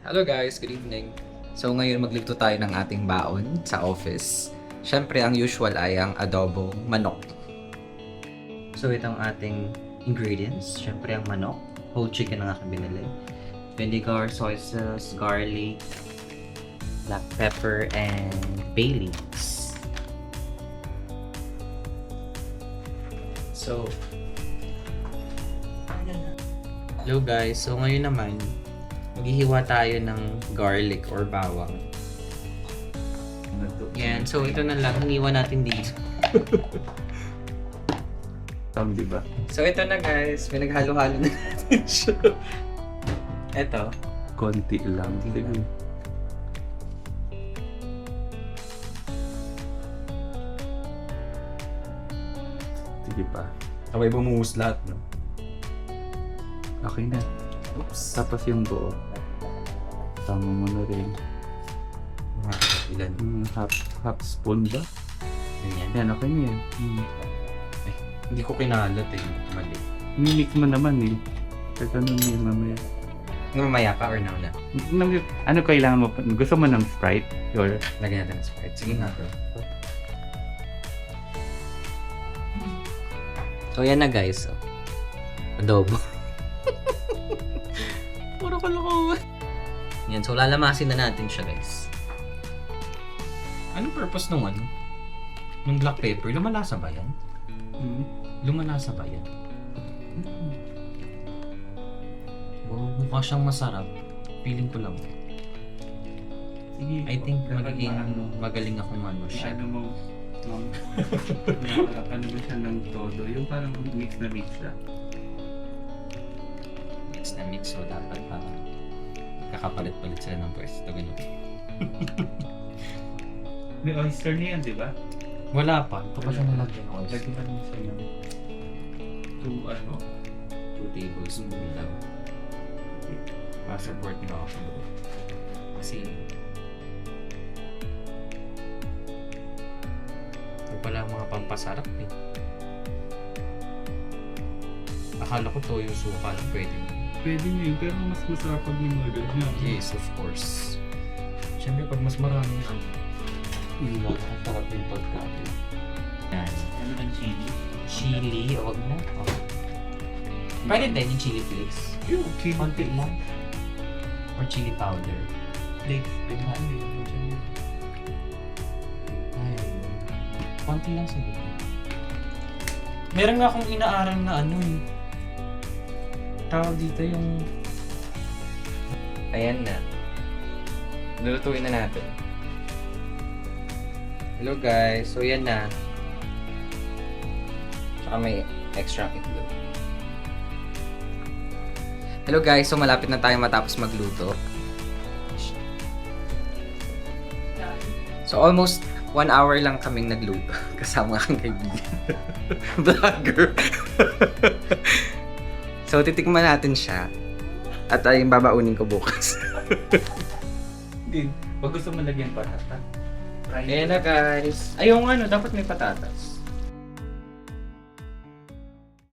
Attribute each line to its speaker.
Speaker 1: Hello guys, good evening. So ngayon magluto tayo ng ating baon sa office. Siyempre ang usual ay ang adobong manok. So itong ating ingredients, siyempre ang manok, whole chicken ang aking binili. Vinegar, soy sauce, garlic, black pepper, and bay leaves. So, hello guys, so ngayon naman maghihiwa tayo ng garlic or bawang. Yan, so ito na lang, hiniwa natin dito.
Speaker 2: Di ba?
Speaker 1: So ito na guys, may naghalo-halo na natin siya. Ito.
Speaker 2: Konti lang. Sige. Sige pa.
Speaker 1: Sabay bumuhos lahat, no?
Speaker 2: Okay na.
Speaker 1: Oops.
Speaker 2: Tapos yung buo. Tama mo na rin.
Speaker 1: Mga ilan?
Speaker 2: Half spoon ba?
Speaker 1: Ganyan.
Speaker 2: Yan, okay na yan.
Speaker 1: Hindi ko kinalat eh. Mali.
Speaker 2: Mimix mo naman eh. Kasi ano yun mamaya.
Speaker 1: Mamaya pa or now na?
Speaker 2: Ano kailangan mo? Gusto mo ng Sprite? Or
Speaker 1: Lagyan natin ng Sprite. Sige nga bro. So yan na guys. Oh. Adobo. Puro kalokohan. Yan, so lalamasin na natin siya guys. Anong purpose nung ano? Nung black pepper? Lumalasa ba yan? Lumalasa ba yan? Oh, mukha siyang masarap. Feeling ko lang.
Speaker 2: sige.
Speaker 1: I think
Speaker 2: Kapag
Speaker 1: magiging
Speaker 2: maano,
Speaker 1: magaling akong ano siya.
Speaker 2: ano mo, ano mo siya ng todo. Yung parang mix na mix siya.
Speaker 1: Mix na mix, so dapat parang kakapalit-palit sila ng pwesto. Ganun.
Speaker 2: May oyster na yan, di ba?
Speaker 1: Wala pa. Ito pa siya nalagyan ko.
Speaker 2: Lagyan mo siya ng
Speaker 1: 2 tablespoon lang. Pa-support nyo ako. Kasi ito pala ang mga pampasarap eh. Akala ko toyo suka lang pwede.
Speaker 2: Pwede nyo yun, pero mas masarap pag may mga ganyan.
Speaker 1: Yes, of course. Siyempre pag mas maraming ang nakakasarap yung pagkain. Yan.
Speaker 2: Ano ng chili?
Speaker 1: Chili, wag na. Oh. Pwede din yung chili flakes.
Speaker 2: Yung chili.
Speaker 1: Konti lang. Or chili powder.
Speaker 2: Flakes. Pwede mo yun.
Speaker 1: Ay, konti lang siguro. Meron nga akong inaaral na ano eh. Tawag dito yung... Ayan na. Lulutuin na natin. Hello guys, so yan na. Tsaka may extra itlog. Hello guys, so malapit na tayo matapos magluto. So almost 1 hour lang kaming nagluto kasama ang kaibigan. Vlogger. So titikman natin siya. At ay babaunin ko bukas.
Speaker 2: Din. Pag gusto mo lagyan patata.
Speaker 1: Ayan na guys. Ay yung ano, dapat may patatas.